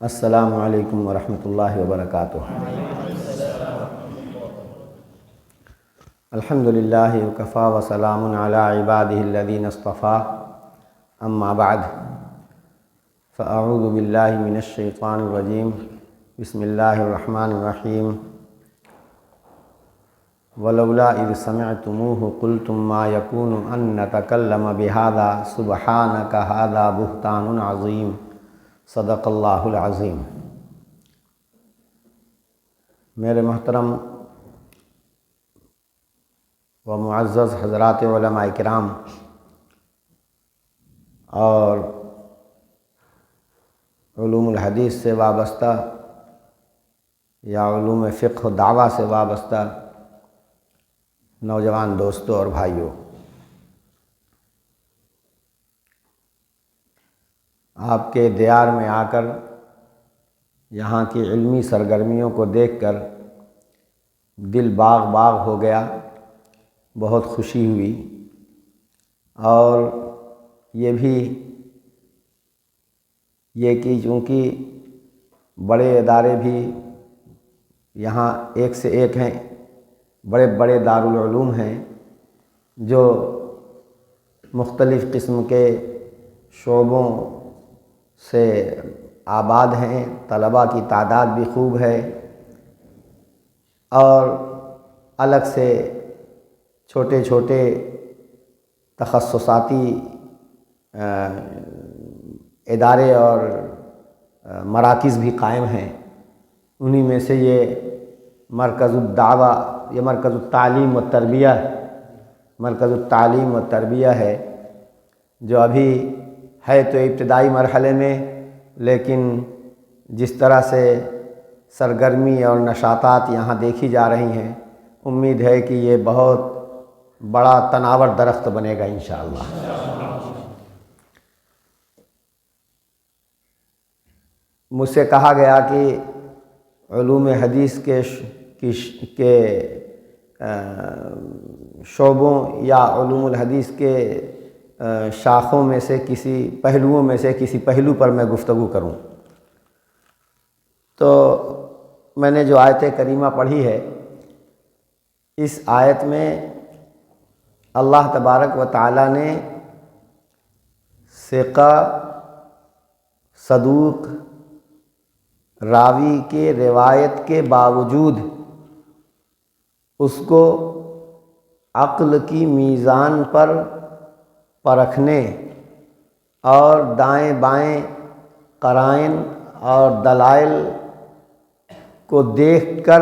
السلام علیکم ورحمۃ اللہ وبرکاتہ۔ الحمد للہ وکفیٰ وسلام علی عبادہ الذین اصطفیٰ، اما بعد فاعوذ باللہ من الشیطان الرجیم، بسم اللہ الرحمن الرحیم۔ ولولا اذ سمعتموہ قلتم ما یکون ان نتکلم بہذا سبحانک ھذا بہتان عظیم، صدق اللہ العظیم۔ میرے محترم و معزز حضرات علماء کرام اور علوم الحدیث سے وابستہ یا علوم فقہ و دعویٰ سے وابستہ نوجوان دوستوں اور بھائیوں، آپ کے دیار میں آ کر یہاں کی علمی سرگرمیوں کو دیکھ کر دل باغ باغ ہو گیا، بہت خوشی ہوئی۔ اور یہ بھی کہ چونکہ بڑے ادارے بھی یہاں ایک سے ایک ہیں، بڑے بڑے دارالعلوم ہیں جو مختلف قسم کے شعبوں سے آباد ہیں، طلباء کی تعداد بھی خوب ہے، اور الگ سے چھوٹے چھوٹے تخصصاتی ادارے اور مراکز بھی قائم ہیں۔ انہی میں سے یہ مرکز الدعوہ، یہ مرکز التعلیم و تربیہ ہے، جو ابھی ہے تو ابتدائی مرحلے میں، لیکن جس طرح سے سرگرمی اور نشاطات یہاں دیکھی جا رہی ہیں، امید ہے کہ یہ بہت بڑا تناور درخت بنے گا انشاءاللہ۔ مجھ سے کہا گیا کہ علوم حدیث کے شعبوں یا علوم الحدیث کے شاخوں میں سے پہلوؤں میں سے کسی پہلو پر میں گفتگو کروں، تو میں نے جو آیت کریمہ پڑھی ہے، اس آیت میں اللہ تبارک و تعالی نے ثقہ صدوق راوی کے روایت کے باوجود اس کو عقل کی میزان پر پرکھنے اور دائیں بائیں قرائن اور دلائل کو دیکھ کر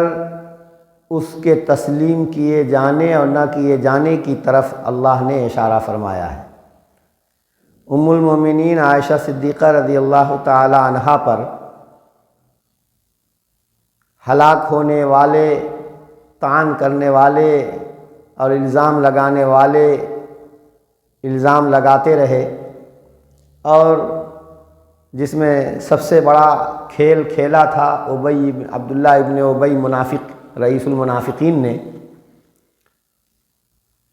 اس کے تسلیم کیے جانے اور نہ کیے جانے کی طرف اللہ نے اشارہ فرمایا ہے۔ ام المومنین عائشہ صدیقہ رضی اللہ تعالی عنہا پر ہلاک ہونے والے، طعن کرنے والے اور الزام لگانے والے الزام لگاتے رہے، اور جس میں سب سے بڑا کھیل کھیلا تھا عبداللہ ابن ابی منافق، رئیس المنافقین نے،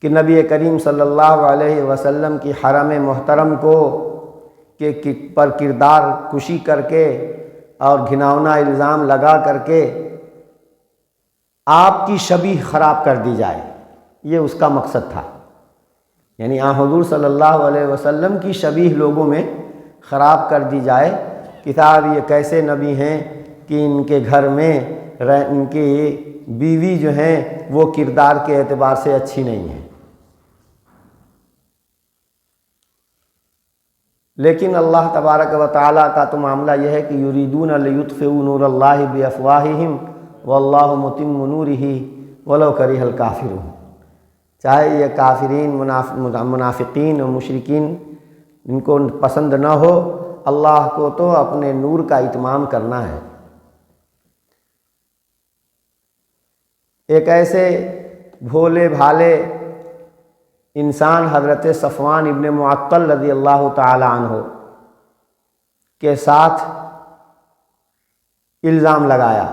کہ نبی کریم صلی اللہ علیہ وسلم کی حرم محترم پر کردار کشی کر کے اور گھناؤنا الزام لگا کر کے آپ کی شبیہ خراب کر دی جائے، یہ اس کا مقصد تھا۔ یعنی حضور صلی اللہ علیہ وسلم کی شبیہ لوگوں میں خراب کر دی جائے کہ صاحب یہ کیسے نبی ہیں کہ ان کے گھر میں ان کی بیوی جو ہیں وہ کردار کے اعتبار سے اچھی نہیں ہے۔ لیکن اللہ تبارک و تعالیٰ کا تو معاملہ یہ ہے کہ یریدون لیطفئوا نور اللہ بافواہہم واللہ متم نورہ ولو کرہ الکافرون۔ چاہے یہ کافرین، منافقین اور مشرکین ان کو پسند نہ ہو، اللہ کو تو اپنے نور کا اتمام کرنا ہے۔ ایک ایسے بھولے بھالے انسان حضرت صفوان ابن معطل رضی اللہ تعالی عنہ کے ساتھ الزام لگایا۔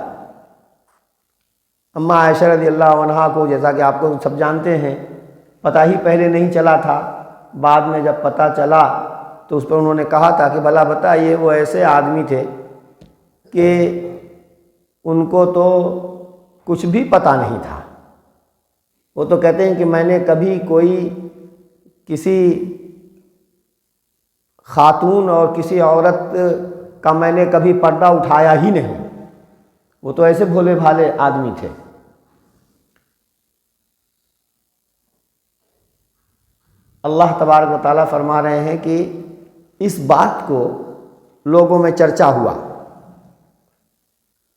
اما عائشہ رضی اللہ عنہا کو، جیسا کہ آپ کو سب جانتے ہیں، پتہ ہی پہلے نہیں چلا تھا، بعد میں جب پتہ چلا تو اس پر انہوں نے کہا تھا کہ بھلا بتائیے وہ ایسے آدمی تھے کہ ان کو تو کچھ بھی پتہ نہیں تھا۔ وہ تو کہتے ہیں کہ میں نے کبھی کوئی کسی خاتون اور کسی عورت کا میں نے کبھی پردہ اٹھایا ہی نہیں۔ وہ تو ایسے بھولے بھالے آدمی تھے۔ اللہ تبارک و تعالیٰ فرما رہے ہیں کہ اس بات کو لوگوں میں چرچا ہوا،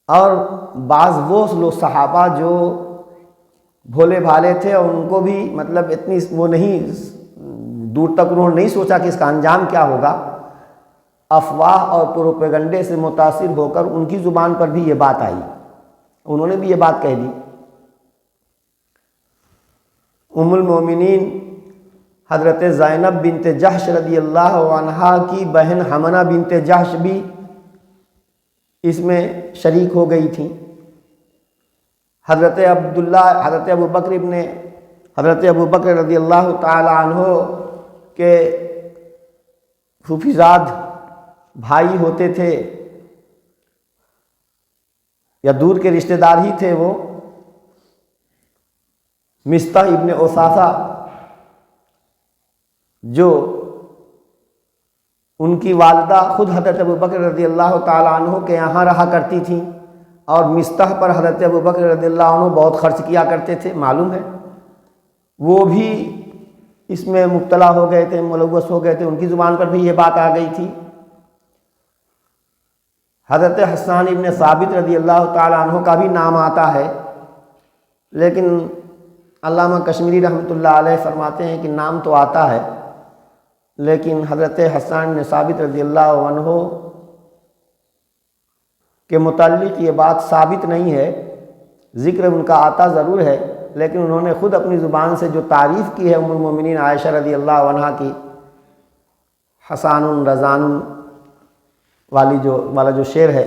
اور بعض وہ لوگ صحابہ جو بھولے بھالے تھے اور ان کو بھی مطلب اتنی وہ نہیں دور تک انہوں نے نہیں سوچا کہ اس کا انجام کیا ہوگا، افواہ اور پروپیگنڈے سے متاثر ہو کر ان کی زبان پر بھی یہ بات آئی، انہوں نے بھی یہ بات کہہ دی۔ ام المومنین حضرت زینب بنت جحش رضی اللہ عنہا کی بہن حمنہ بنت جحش بھی اس میں شریک ہو گئی تھیں۔ حضرت ابو بکر رضی اللہ تعالی عنہ کے پھوپھیزاد بھائی ہوتے تھے یا دور کے رشتہ دار ہی تھے، وہ مصطح ابن اثاثہ، جو ان کی والدہ خود حضرت ابو بکر رضی اللہ تعالی عنہ کے یہاں رہا کرتی تھیں، اور مصطح پر حضرت ابو بکر رضی اللہ عنہ بہت خرچ کیا کرتے تھے، معلوم ہے۔ وہ بھی اس میں مبتلا ہو گئے تھے، ملوث ہو گئے تھے، ان کی زبان پر بھی یہ بات آ گئی تھی۔ حضرت حسان ابن ثابت رضی اللہ تعالی عنہ کا بھی نام آتا ہے، لیکن علامہ کشمیری رحمۃ اللہ علیہ فرماتے ہیں کہ نام تو آتا ہے، لیکن حضرت حسان بن ثابت رضی اللہ عنہ کے متعلق یہ بات ثابت نہیں ہے، ذکر ان کا آتا ضرور ہے، لیکن انہوں نے خود اپنی زبان سے جو تعریف کی ہے ام المومنین عائشہ رضی اللہ عنہا کی، حسان رضان والا جو شعر ہے،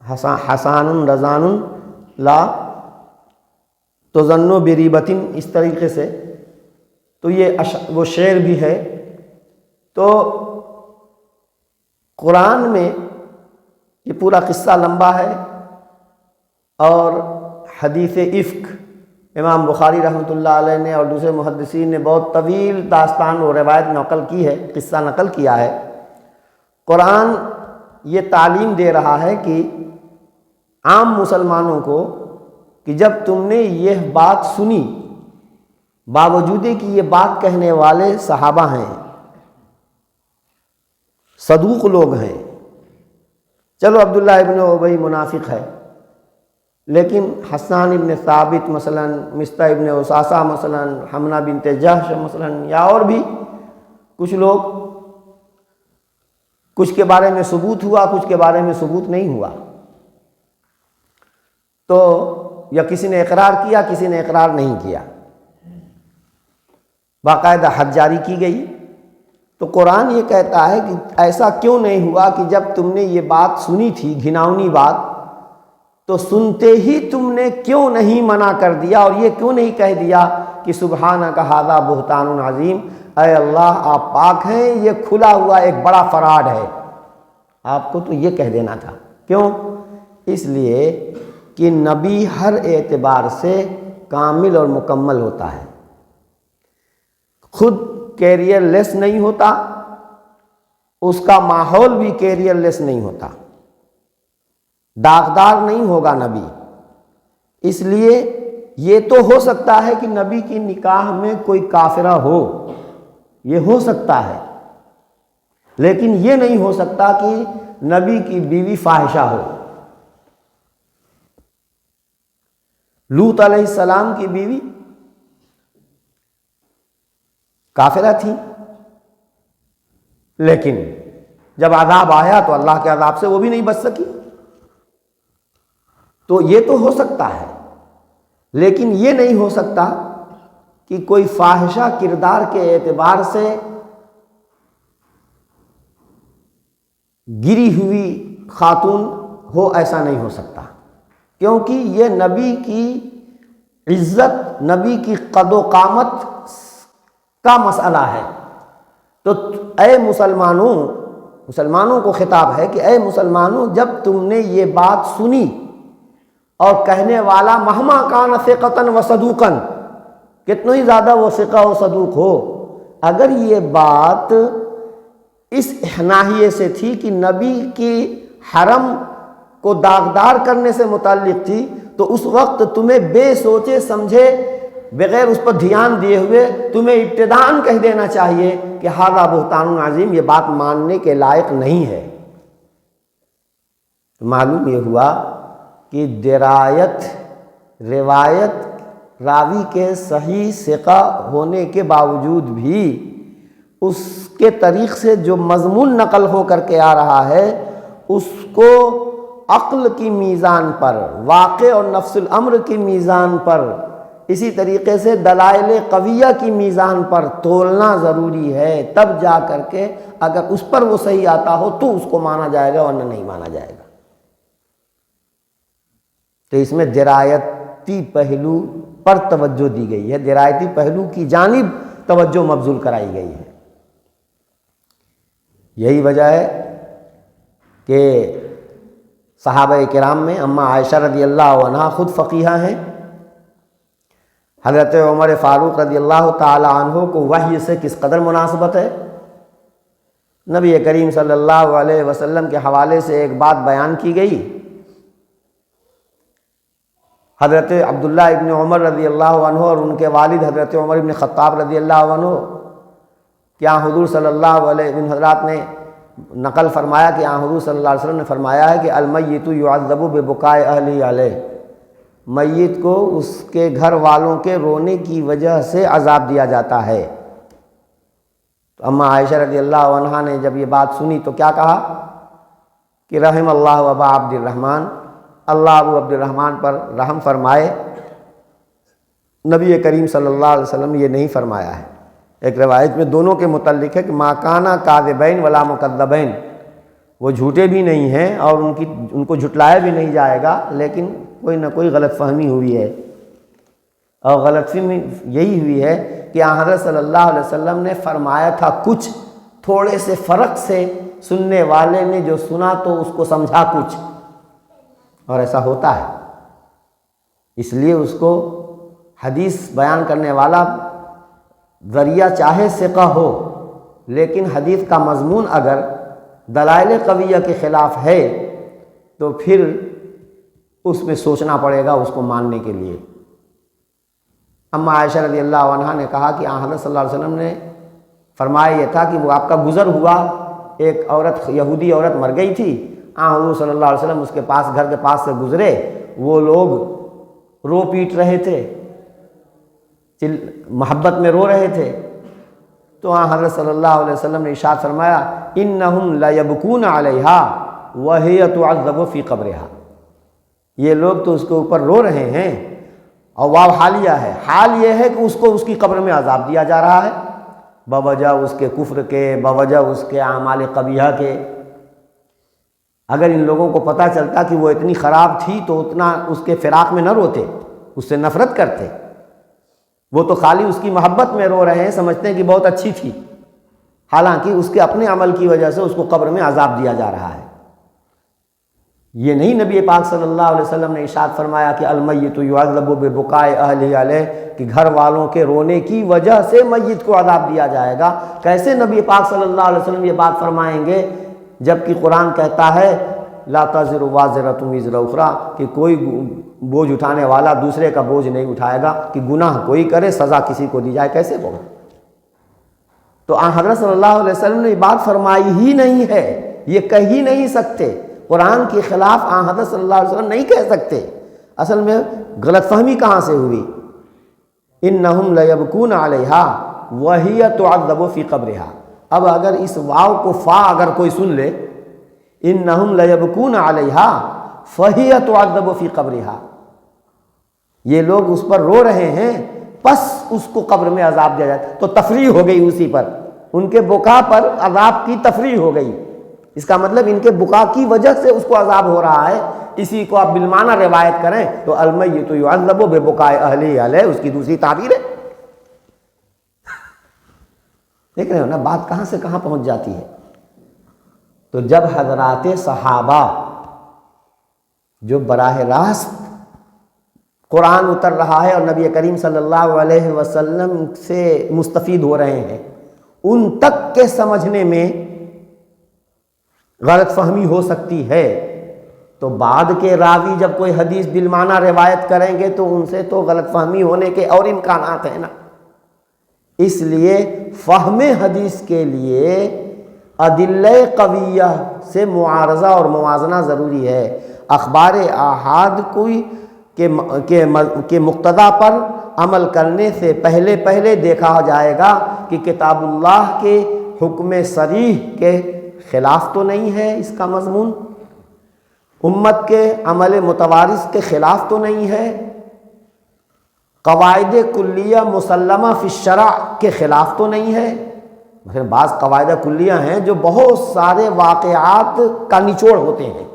حسان رضان لا تظنوا بریبۃ، اس طریقے سے، تو یہ وہ شعر بھی ہے۔ تو قرآن میں یہ پورا قصہ لمبا ہے، اور حدیث افک امام بخاری رحمۃ اللہ علیہ نے اور دوسرے محدثین نے بہت طویل داستان و روایت نقل کی ہے، قصہ نقل کیا ہے۔ قرآن یہ تعلیم دے رہا ہے کہ عام مسلمانوں کو کہ جب تم نے یہ بات سنی، باوجود کہ یہ بات کہنے والے صحابہ ہیں، صدوق لوگ ہیں، چلو عبداللہ ابن ابی منافق ہے، لیکن حسان ابن ثابت مثلا، مصطح ابن اثاثہ مثلا، حمنہ بنت جحش مثلا، یا اور بھی کچھ لوگ، کچھ کے بارے میں ثبوت ہوا، کچھ کے بارے میں ثبوت نہیں ہوا، تو یا کسی نے اقرار کیا، کسی نے اقرار نہیں کیا، باقاعدہ حد جاری کی گئی۔ تو قرآن یہ کہتا ہے کہ ایسا کیوں نہیں ہوا کہ جب تم نے یہ بات سنی تھی، گھناؤنی بات، تو سنتے ہی تم نے کیوں نہیں منع کر دیا، اور یہ کیوں نہیں کہہ دیا کہ سبحانک ھذا بہتان عظیم، اے اللہ آپ پاک ہیں، یہ کھلا ہوا ایک بڑا فراڈ ہے۔ آپ کو تو یہ کہہ دینا تھا۔ کیوں؟ اس لیے کہ نبی ہر اعتبار سے کامل اور مکمل ہوتا ہے، خود کیریئر لیس نہیں ہوتا، اس کا ماحول بھی کیریئر لیس نہیں ہوتا، داغدار نہیں ہوگا نبی۔ اس لیے یہ تو ہو سکتا ہے کہ نبی کی نکاح میں کوئی کافرہ ہو، یہ ہو سکتا ہے، لیکن یہ نہیں ہو سکتا کہ نبی کی بیوی فاحشہ ہو۔ لوط علیہ السلام کی بیوی کافرہ تھی، لیکن جب عذاب آیا تو اللہ کے عذاب سے وہ بھی نہیں بچ سکی۔ تو یہ تو ہو سکتا ہے، لیکن یہ نہیں ہو سکتا کہ کوئی فاحشہ کردار کے اعتبار سے گری ہوئی خاتون ہو، ایسا نہیں ہو سکتا، کیونکہ یہ نبی کی عزت، نبی کی قد و قامت کا مسئلہ ہے۔ تو اے مسلمانوں، مسلمانوں کو خطاب ہے کہ اے مسلمانوں، جب تم نے یہ بات سنی اور کہنے والا مہما کان ثقتاً و صدوقاً، کتنا ہی زیادہ وہ ثقہ و صدوق ہو، اگر یہ بات اس ناحیے سے تھی کہ نبی کی حرم کو داغدار کرنے سے متعلق تھی، تو اس وقت تمہیں بے سوچے سمجھے، بغیر اس پر دھیان دیے ہوئے تمہیں ابتداءً کہہ دینا چاہیے کہ ھذا بہتان عظیم، یہ بات ماننے کے لائق نہیں ہے۔ معلوم یہ ہوا کہ درایت، روایت راوی کے صحیح ثقہ ہونے کے باوجود بھی اس کے طریق سے جو مضمون نقل ہو کر کے آ رہا ہے، اس کو عقل کی میزان پر، واقع اور نفس الامر کی میزان پر، اسی طریقے سے دلائل قویہ کی میزان پر تولنا ضروری ہے، تب جا کر کے اگر اس پر وہ صحیح آتا ہو تو اس کو مانا جائے گا، ورنہ نہیں مانا جائے گا۔ تو اس میں درایتی پہلو پر توجہ دی گئی ہے، درایتی پہلو کی جانب توجہ مبذول کرائی گئی ہے۔ یہی وجہ ہے کہ صحابہ کرام میں اماں عائشہ رضی اللہ عنہا خود فقیہہ ہیں، حضرت عمر فاروق رضی اللہ تعالی عنہ کو وحی سے کس قدر مناسبت ہے۔ نبی کریم صلی اللہ علیہ وسلم کے حوالے سے ایک بات بیان کی گئی، حضرت عبداللہ ابن عمر رضی اللہ عنہ اور ان کے والد حضرت عمر ابن خطاب رضی اللہ عنہ، کیا حضور صلی اللہ علیہ وسلم حضرات نے نقل فرمایا کہ حضور صلی اللہ علیہ وسلم نے فرمایا ہے کہ المیت یعذب ببکاء اہلہ علیہ، میت کو اس کے گھر والوں کے رونے کی وجہ سے عذاب دیا جاتا ہے۔ تو اماں عائشہ رضی اللہ عنہا نے جب یہ بات سنی تو کیا کہا کہ رحم اللہ ابا عبد الرحمن، اللہ ابو عبد الرحمن پر رحم فرمائے، نبی کریم صلی اللہ علیہ وسلم نے یہ نہیں فرمایا ہے۔ ایک روایت میں دونوں کے متعلق ہے کہ ما کانا کاذبین ولا مکذبین، وہ جھوٹے بھی نہیں ہیں اور ان کو جھٹلایا بھی نہیں جائے گا، لیکن کوئی نہ کوئی غلط فہمی ہوئی ہے، اور غلط فہمی یہی ہوئی ہے کہ حضرت صلی اللہ علیہ وسلم نے فرمایا تھا کچھ، تھوڑے سے فرق سے سننے والے نے جو سنا تو اس کو سمجھا کچھ، اور ایسا ہوتا ہے۔ اس لیے اس کو حدیث بیان کرنے والا ذریعہ چاہے ثقہ ہو، لیکن حدیث کا مضمون اگر دلائل قویہ کے خلاف ہے تو پھر اس میں سوچنا پڑے گا اس کو ماننے کے لیے۔ اما عائشہ رضی اللہ عنہا نے کہا کہ حضرت صلی اللہ علیہ وسلم نے فرمایا یہ تھا کہ وہ آپ کا گزر ہوا، ایک عورت، یہودی عورت مر گئی تھی، حضور صلی اللہ علیہ وسلم اس کے پاس، گھر کے پاس سے گزرے، وہ لوگ رو پیٹ رہے تھے، محبت میں رو رہے تھے، تو حضرت صلی اللہ علیہ وسلم نے ارشاد فرمایا انہم لیبکون علیہا وہی تعذب فی قبرہا، یہ لوگ تو اس کے اوپر رو رہے ہیں، اور واو حالیہ ہے، حال یہ ہے کہ اس کو اس کی قبر میں عذاب دیا جا رہا ہے بوجہ اس کے کفر کے، بوجہ اس کے اعمال قبیحہ کے۔ اگر ان لوگوں کو پتہ چلتا کہ وہ اتنی خراب تھی تو اتنا اس کے فراق میں نہ روتے، اس سے نفرت کرتے، وہ تو خالی اس کی محبت میں رو رہے ہیں، سمجھتے ہیں کہ بہت اچھی تھی، حالانکہ اس کے اپنے عمل کی وجہ سے اس کو قبر میں عذاب دیا جا رہا ہے۔ یہ نہیں نبی پاک صلی اللہ علیہ وسلم نے ارشاد فرمایا کہ المیت یعذب ببکاء اہلہ علیہ، کہ گھر والوں کے رونے کی وجہ سے میت کو عذاب دیا جائے گا۔ کیسے نبی پاک صلی اللہ علیہ وسلم یہ بات فرمائیں گے جبکہ قرآن کہتا ہے لا تزر وازرۃ وزر اخری، کہ کوئی بوجھ اٹھانے والا دوسرے کا بوجھ نہیں اٹھائے گا، کہ گناہ کوئی کرے سزا کسی کو دی جائے، کیسے ہوگا؟ تو حضرت صلی اللہ علیہ وسلم نے یہ بات فرمائی ہی نہیں ہے، یہ کہہ ہی نہیں سکتے، قرآن کے خلاف حضرت صلی اللہ علیہ وسلم نہیں کہہ سکتے۔ اصل میں غلط فہمی کہاں سے ہوئی؟ انہم لیبکون علیہا وہی تعذب فی قبرہا۔ اب اگر اس واو کو فا اگر کوئی سن لے، انہم لیبکون علیہا فہی تعذب فی قبرہا، یہ لوگ اس پر رو رہے ہیں پس اس کو قبر میں عذاب دیا جائے، تو تفریح ہو گئی اسی پر، ان کے بکا پر عذاب کی تفریح ہو گئی۔ اس کا مطلب ان کے بکا کی وجہ سے اس کو عذاب ہو رہا ہے۔ اسی کو آپ بالمعنی روایت کریں تو المیت یعذب ببکاء اہلہ علیہ، اس کی دوسری تعبیر ہے۔ دیکھ رہے ہو نا بات کہاں سے کہاں پہنچ جاتی ہے۔ تو جب حضرات صحابہ جو براہ راست قرآن اتر رہا ہے اور نبی کریم صلی اللہ علیہ وسلم سے مستفید ہو رہے ہیں، ان تک کے سمجھنے میں غلط فہمی ہو سکتی ہے، تو بعد کے راوی جب کوئی حدیث بالمعنی روایت کریں گے تو ان سے تو غلط فہمی ہونے کے اور امکانات ہیں نا۔ اس لیے فہم حدیث کے لیے ادلہ قویہ سے معارضہ اور موازنہ ضروری ہے۔ اخبار آحاد کوئی کے مقتضا پر عمل کرنے سے پہلے دیکھا جائے گا کہ کتاب اللہ کے حکم صریح کے خلاف تو نہیں ہے، اس کا مضمون امت کے عمل متوارث کے خلاف تو نہیں ہے، قواعد کلیہ مسلمہ فی الشرع کے خلاف تو نہیں ہے۔ مثلا بعض قواعد کلیہ ہیں جو بہت سارے واقعات کا نچوڑ ہوتے ہیں،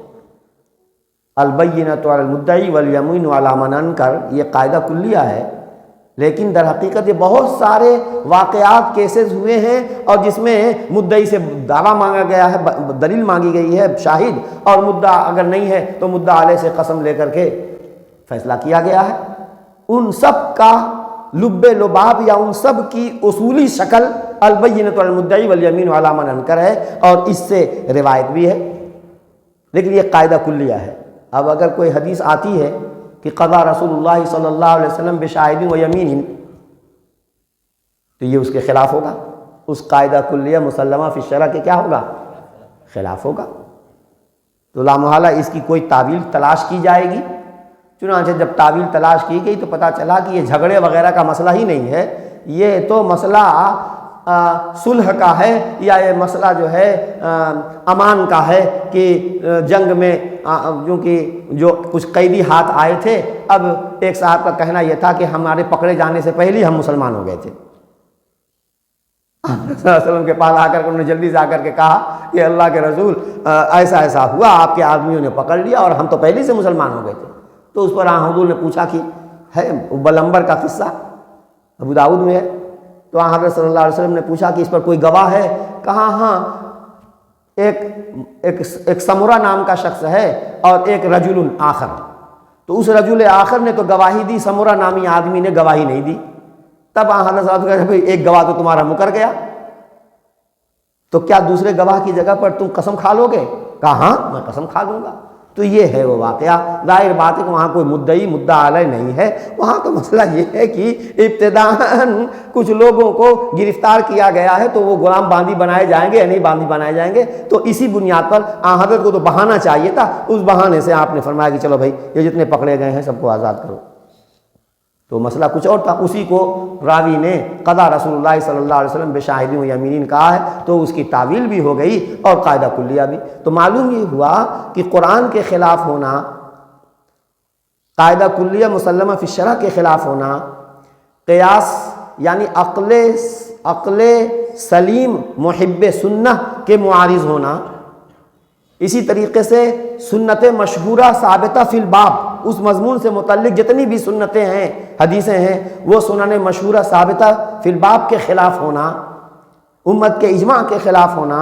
البینۃ علی المدعی والیمین علی من انکر، یہ قاعدہ کلیہ ہے، لیکن در حقیقت یہ بہت سارے واقعات کیسز ہوئے ہیں اور جس میں مدعی سے دعویٰ مانگا گیا ہے، دلیل مانگی گئی ہے، شاہد، اور مدعا اگر نہیں ہے تو مدعا علیہ سے قسم لے کر کے فیصلہ کیا گیا ہے۔ ان سب کا لب لباب یا ان سب کی اصولی شکل البینۃ علی المدعی والیمین علی من انکر ہے، اور اس سے روایت بھی ہے، لیکن یہ قاعدہ کلیہ ہے۔ اب اگر کوئی حدیث آتی ہے کہ قضا رسول اللہ صلی اللہ علیہ وسلم بشاہد و یمین، تو یہ اس کے خلاف ہوگا، اس قاعدہ کلیہ مسلمہ فی الشرع کے کیا ہوگا؟ خلاف ہوگا۔ تو لامحالہ اس کی کوئی تعویل تلاش کی جائے گی۔ چنانچہ جب تعویل تلاش کی گئی تو پتہ چلا کہ یہ جھگڑے وغیرہ کا مسئلہ ہی نہیں ہے، یہ تو مسئلہ صلح کا ہے، یا یہ مسئلہ جو ہے امان کا ہے کہ جنگ میں کیونکہ جو کچھ قیدی ہاتھ آئے تھے، اب ایک صاحب کا کہنا یہ تھا کہ ہمارے پکڑے جانے سے پہلے ہم مسلمان ہو گئے تھے۔ آپ صلی اللہ علیہ وسلم کے پاس آ کر انہوں نے جلدی سے آ کر کے کہا کہ اللہ کے رسول ایسا ہوا، آپ کے آدمیوں نے پکڑ لیا اور ہم تو پہلے سے مسلمان ہو گئے تھے۔ تو اس پر حضور نے پوچھا کہ ہے بلمبر کا قصہ ابو داؤد میں ہے، تو حضرت صلی اللہ علیہ وسلم نے پوچھا کہ اس پر کوئی گواہ ہے؟ کہا ہاں، ایک سمرہ نام کا شخص ہے اور ایک رجل آخر۔ تو اس رجل آخر نے تو گواہی دی، سمرہ نامی آدمی نے گواہی نہیں دی۔ تب حضرت صلی اللہ علیہ وسلم نے کہا ایک گواہ تو تمہارا مکر گیا، تو کیا دوسرے گواہ کی جگہ پر تم قسم کھا لو گے؟ کہا ہاں میں قسم کھا لوں گا۔ تو یہ ہے وہ واقعہ۔ ظاہر بات ہے کہ وہاں کوئی مدعی مدعا علیہ نہیں ہے، وہاں کا مسئلہ یہ ہے کہ ابتداءً کچھ لوگوں کو گرفتار کیا گیا ہے، تو وہ غلام باندی بنائے جائیں گے یا نہیں باندی بنائے جائیں گے، تو اسی بنیاد پر حضرت کو تو بہانا چاہیے تھا، اس بہانے سے آپ نے فرمایا کہ چلو بھائی یہ جتنے پکڑے گئے ہیں سب کو آزاد کرو۔ تو مسئلہ کچھ اور تھا، اسی کو راوی نے قضا رسول اللہ صلی اللہ علیہ وسلم بشاہد و یمین کہا ہے، تو اس کی تعویل بھی ہو گئی اور قاعدہ کلیہ بھی۔ تو معلوم یہ ہوا کہ قرآن کے خلاف ہونا، قاعدہ کلیہ مسلمہ فی الشرع کے خلاف ہونا، قیاس یعنی عقل سلیم محب سنہ کے معارض ہونا، اسی طریقے سے سنت مشہورہ ثابتہ فی الباب، اس مضمون سے متعلق جتنی بھی سنتیں ہیں، حدیثیں ہیں، وہ سنن مشہورہ ثابتہ فی الباب کے خلاف ہونا، امت کے اجماع کے خلاف ہونا،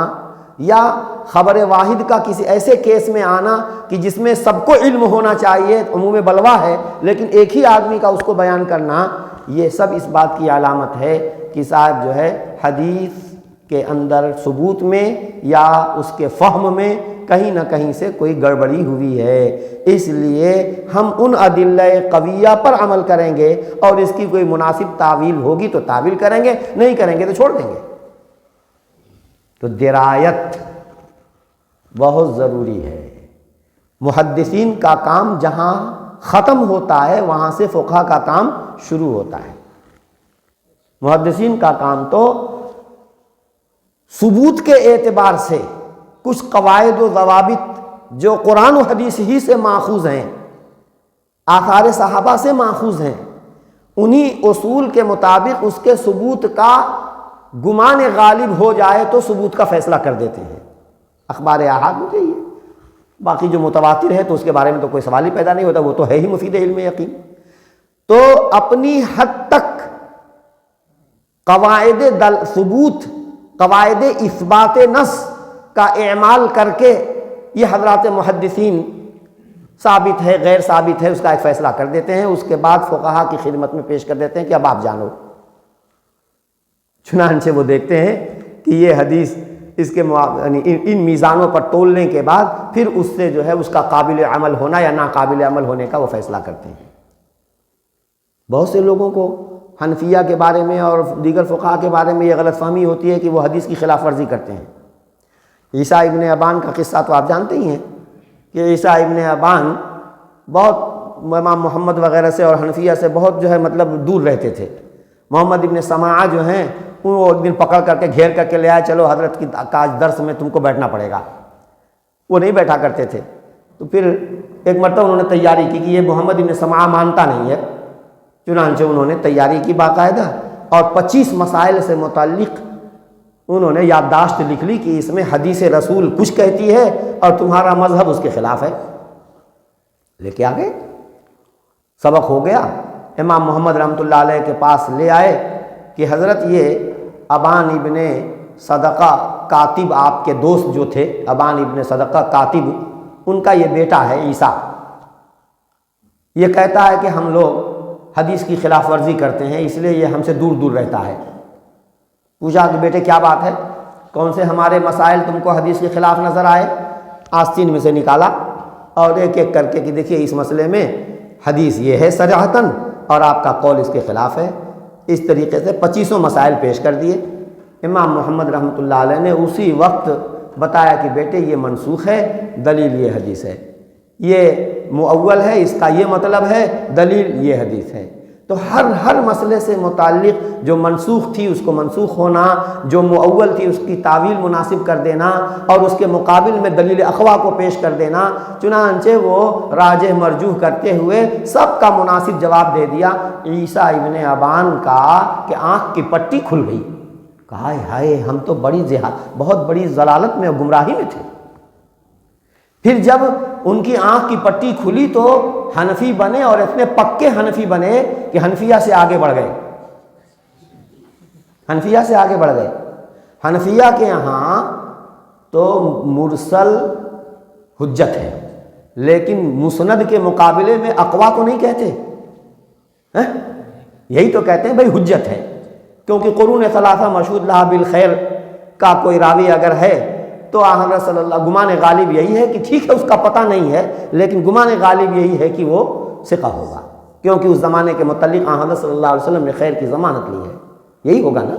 یا خبر واحد کا کسی ایسے کیس میں آنا کہ جس میں سب کو علم ہونا چاہیے، عموم بلوا ہے، لیکن ایک ہی آدمی کا اس کو بیان کرنا، یہ سب اس بات کی علامت ہے کہ صاحب جو ہے حدیث کے اندر ثبوت میں یا اس کے فہم میں کہیں نہ کہیں سے کوئی گڑبڑی ہوئی ہے۔ اس لیے ہم ان ادلہ قویہ پر عمل کریں گے، اور اس کی کوئی مناسب تعویل ہوگی تو تعویل کریں گے، نہیں کریں گے تو چھوڑ دیں گے۔ تو درایت بہت ضروری ہے۔ محدثین کا کام جہاں ختم ہوتا ہے وہاں سے فقہا کا کام شروع ہوتا ہے۔ محدثین کا کام تو ثبوت کے اعتبار سے کچھ قواعد و ضوابط جو قرآن و حدیث ہی سے ماخوذ ہیں، آثار صحابہ سے ماخوذ ہیں، انہی اصول کے مطابق اس کے ثبوت کا گمان غالب ہو جائے تو ثبوت کا فیصلہ کر دیتے ہیں۔ اخبار احاد میں چاہیے، باقی جو متواتر ہے تو اس کے بارے میں تو کوئی سوال ہی پیدا نہیں ہوتا، وہ تو ہے ہی مفید علم یقین۔ تو اپنی حد تک قواعد ثبوت، قواعد اثبات نص کا اعمال کر کے یہ حضرات محدثین ثابت ہے غیر ثابت ہے اس کا ایک فیصلہ کر دیتے ہیں، اس کے بعد فقہا کی خدمت میں پیش کر دیتے ہیں کہ اب آپ جانو۔ چنانچہ وہ دیکھتے ہیں کہ یہ حدیث اس کے یعنی ان میزانوں پر تولنے کے بعد پھر اس سے جو ہے اس کا قابل عمل ہونا یا ناقابل عمل ہونے کا وہ فیصلہ کرتے ہیں۔ بہت سے لوگوں کو حنفیہ کے بارے میں اور دیگر فقہا کے بارے میں یہ غلط فہمی ہوتی ہے کہ وہ حدیث کی خلاف ورزی کرتے ہیں۔ عیسیٰ ابن ابان کا قصہ تو آپ جانتے ہی ہیں کہ عیسیٰ ابن ابان بہت امام محمد وغیرہ سے اور حنفیہ سے بہت جو ہے مطلب دور رہتے تھے۔ محمد ابن سماعہ جو ہیں وہ ایک دن پکڑ کر کے گھیر کر کے لے آئے، چلو حضرت کی آج درس میں تم کو بیٹھنا پڑے گا۔ وہ نہیں بیٹھا کرتے تھے، تو پھر ایک مرتبہ انہوں نے تیاری کی کہ یہ محمد ابن سماعہ مانتا نہیں ہے، چنانچہ انہوں نے تیاری کی باقاعدہ اور 25 مسائل سے متعلق انہوں نے یادداشت لکھ لی کہ اس میں حدیث رسول کچھ کہتی ہے اور تمہارا مذہب اس کے خلاف ہے۔ لے کے آگئے، سبق ہو گیا، امام محمد رحمۃ اللہ علیہ کے پاس لے آئے کہ حضرت یہ ابان ابن صدقہ کاتب آپ کے دوست جو تھے، ابان ابن صدقہ کاتب، ان کا یہ بیٹا ہے عیسیٰ، یہ کہتا ہے کہ ہم لوگ حدیث کی خلاف ورزی کرتے ہیں، اس لیے یہ ہم سے دور دور رہتا ہے۔ پوچھا کہ بیٹے کیا بات ہے، کون سے ہمارے مسائل تم کو حدیث کے خلاف نظر آئے؟ آستین میں سے نکالا اور ایک ایک کر کے کہ دیکھیے اس مسئلے میں حدیث یہ ہے صراحتاً اور آپ کا قول اس کے خلاف ہے۔ اس طریقے سے 25 مسائل پیش کر دیے۔ امام محمد رحمۃ اللہ علیہ نے اسی وقت بتایا کہ بیٹے یہ منسوخ ہے، دلیل یہ حدیث ہے، یہ مؤول ہے، اس کا یہ مطلب ہے، دلیل یہ حدیث ہے۔ تو ہر مسئلے سے متعلق جو منسوخ تھی اس کو منسوخ ہونا، جو مؤول تھی اس کی تعویل مناسب کر دینا اور اس کے مقابل میں دلیل اقویٰ کو پیش کر دینا، چنانچہ وہ راجح مرجوح کرتے ہوئے سب کا مناسب جواب دے دیا۔ عیسیٰ ابن ابان کا کہ آنکھ کی پٹی کھل گئی، کہا ہائے ہم تو بہت بڑی ضلالت میں اور گمراہی میں تھے۔ پھر جب ان کی آنکھ کی پٹی کھلی تو حنفی بنے اور اتنے پکے حنفی بنے کہ حنفیہ سے آگے بڑھ گئے، حنفیہ سے آگے بڑھ گئے۔ حنفیہ کے یہاں تو مرسل حجت ہے، لیکن مسند کے مقابلے میں اقوا کو نہیں کہتے، یہی تو کہتے ہیں بھائی حجت ہے، کیونکہ قرون ثلاثہ مشہود لہا بالخیر کا کوئی راوی اگر ہے تو حضرت صلی اللہ گمان غالب یہی ہے کہ ٹھیک ہے اس کا پتہ نہیں ہے، لیکن گمان غالب یہی ہے کہ وہ ثقہ ہوگا، کیونکہ اس زمانے کے متعلق حضرت صلی اللہ علیہ وسلم نے خیر کی ضمانت لی ہے، یہی ہوگا نا۔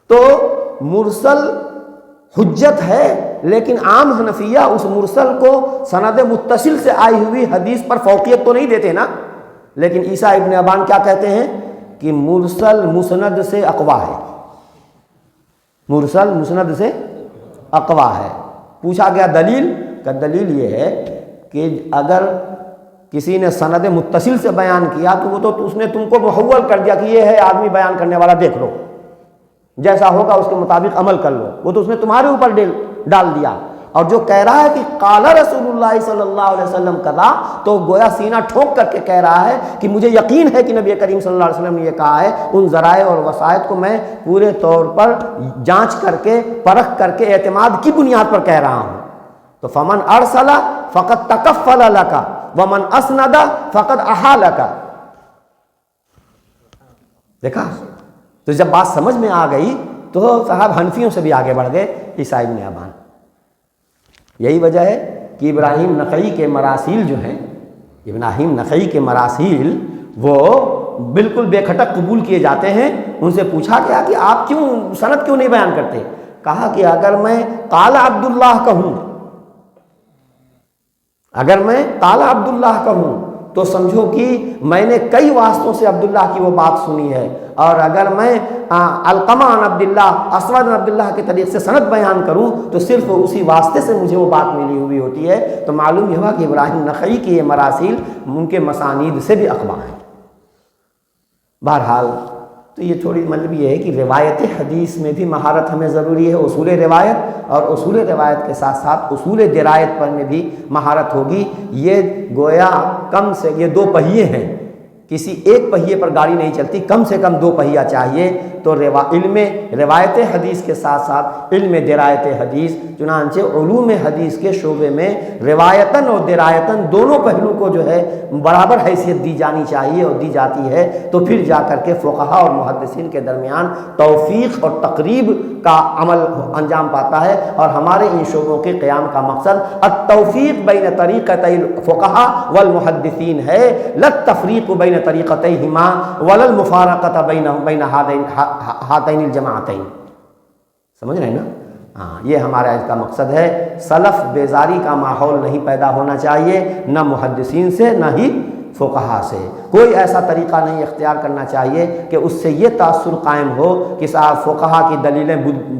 تو مرسل حجت ہے، لیکن عام حنفیہ اس مرسل کو سند متصل سے آئی ہوئی حدیث پر فوقیت تو نہیں دیتے نا، لیکن عیسیٰ ابن ابان کیا کہتے ہیں کہ مرسل مسند سے اقوا ہے، مرسل مسند سے اقوا ہے۔ پوچھا گیا دلیل، کہ دلیل یہ ہے کہ اگر کسی نے سند متصل سے بیان کیا تو وہ تو اس نے تم کو محول کر دیا کہ یہ ہے آدمی بیان کرنے والا، دیکھ لو جیسا ہوگا اس کے مطابق عمل کر لو، وہ تو اس نے تمہارے اوپر ڈال دیا۔ اور جو کہہ رہا ہے کہ قال رسول اللہ صلی اللہ علیہ وسلم کذا، تو گویا سینہ ٹھوک کر کے کہہ رہا ہے کہ مجھے یقین ہے کہ نبی کریم صلی اللہ علیہ وسلم نے یہ کہا ہے، ان ذرائع اور وسائط کو میں پورے طور پر جانچ کر کے پرکھ کر کے اعتماد کی بنیاد پر کہہ رہا ہوں۔ تو فمن ارسل فقد تکفل لک ومن اسند فقد احال لک۔ دیکھا، تو جب بات سمجھ میں آ گئی تو صاحب حنفیوں سے بھی آگے بڑھ گئے عیسیٰ ابن ابان۔ یہی وجہ ہے کہ ابراہیم نخعی کے مراسیل جو ہیں، ابراہیم نخعی کے مراسیل وہ بالکل بے کھٹک قبول کیے جاتے ہیں۔ ان سے پوچھا گیا کہ آپ کیوں سند کیوں نہیں بیان کرتے؟ کہا کہ اگر میں قال عبداللہ کہوں، اگر میں قال عبداللہ کہوں تو سمجھو کہ میں نے کئی واسطوں سے عبداللہ کی وہ بات سنی ہے، اور اگر میں علقمہ عن عبداللہ، اسود عن عبداللہ کے طریق سے سند بیان کروں تو صرف اسی واسطے سے مجھے وہ بات ملی ہوئی ہوتی ہے۔ تو معلوم یہ ہوا کہ ابراہیم نخعی کی یہ مراسیل ان کے مسانید سے بھی اقوا ہیں۔ بہرحال تو یہ تھوڑی مطلب یہ ہے کہ روایت حدیث میں بھی مہارت ہمیں ضروری ہے، اصول روایت، اور اصول روایت کے ساتھ ساتھ اصول درایت پر میں بھی مہارت ہوگی۔ یہ گویا کم سے یہ دو پہیے ہیں، کسی ایک پہیے پر گاڑی نہیں چلتی، کم سے کم دو پہیہ چاہیے۔ تو علم روایت حدیث کے ساتھ ساتھ علم درایت حدیث، چنانچہ علوم حدیث کے شعبے میں روایتاً اور درایتاً دونوں پہلو کو جو ہے برابر حیثیت دی جانی چاہیے اور دی جاتی ہے، تو پھر جا کر کے فقہا اور محدثین کے درمیان توفیق اور تقریب کا عمل انجام پاتا ہے۔ اور ہمارے ان شعبوں کے قیام کا مقصد التوفیق بین طریقتي الفقہاء والمحدثین ہے، لا التفریق بین طریقتیہما ولا المفارقۃ بین ہاتین الجماعتین۔ سمجھ رہے ہیں نا؟ ہاں، یہ ہمارا اس کا مقصد ہے۔ سلف بیزاری کا ماحول نہیں پیدا ہونا چاہیے، نہ محدثین سے نہ ہی فقہا سے۔ کوئی ایسا طریقہ نہیں اختیار کرنا چاہیے کہ اس سے یہ تاثر قائم ہو کہ صاحب فقہا کی دلیلیں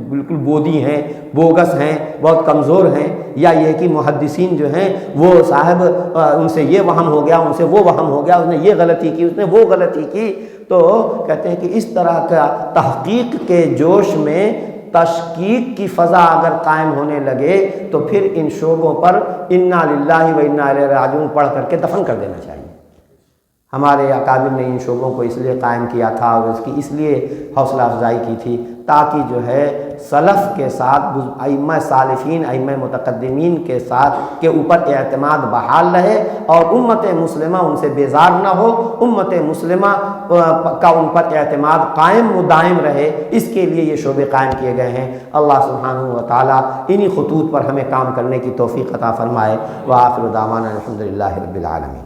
بالکل بودی ہیں، بوگس ہیں، بہت کمزور ہیں، یا یہ کہ محدثین جو ہیں وہ صاحب ان سے یہ وہم ہو گیا، ان سے وہ وہم ہو گیا، اس نے یہ غلطی کی، اس نے وہ غلطی کی۔ تو کہتے ہیں کہ اس طرح کا تحقیق کے جوش میں تشکیک کی فضا اگر قائم ہونے لگے تو پھر ان شعبوں پر انا للہ و انا الیہ راجعون پڑھ کر کے دفن کر دینا چاہیے۔ ہمارے اکابر نے ان شعبوں کو اس لیے قائم کیا تھا اور اس کی اس لیے حوصلہ افزائی کی تھی تاکہ جو ہے سلف کے ساتھ ائمہ صالحین، ائمہ متقدمین کے ساتھ کے اوپر اعتماد بحال رہے اور امت مسلمہ ان سے بیزار نہ ہو، امت مسلمہ کا ان پر اعتماد قائم و دائم رہے۔ اس کے لیے یہ شعبے قائم کیے گئے ہیں۔ اللہ سبحانہ و تعالیٰ انہی خطوط پر ہمیں کام کرنے کی توفیق عطا فرمائے۔ وآخر دعوانا الحمدللہ رب العالمین۔